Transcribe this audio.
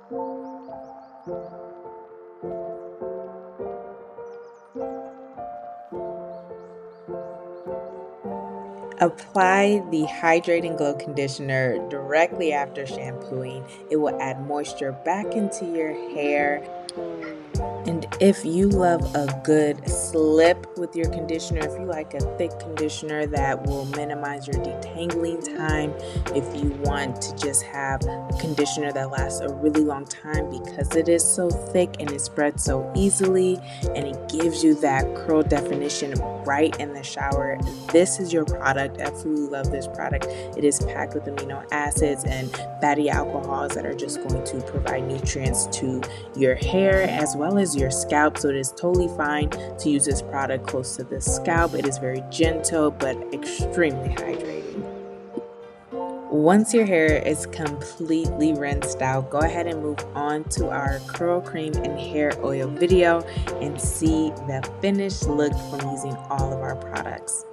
Apply the Hydrating Glow Conditioner directly after shampooing. It will add moisture back into your hair. And if you love a good slip with your conditioner, if you like a thick conditioner that will minimize your detangling time, if you want to just have a conditioner that lasts a really long time because it is so thick and it spreads so easily and it gives you that curl definition right in the shower, this is your product. I absolutely love this product. It is packed with amino acids and fatty alcohols that are just going to provide nutrients to your hair as well as your scalp. So it is totally fine to use this product close to the scalp. It is very gentle but extremely hydrating. Once your hair is completely rinsed out, go ahead and move on to our curl cream and hair oil video and see the finished look from using all of our products.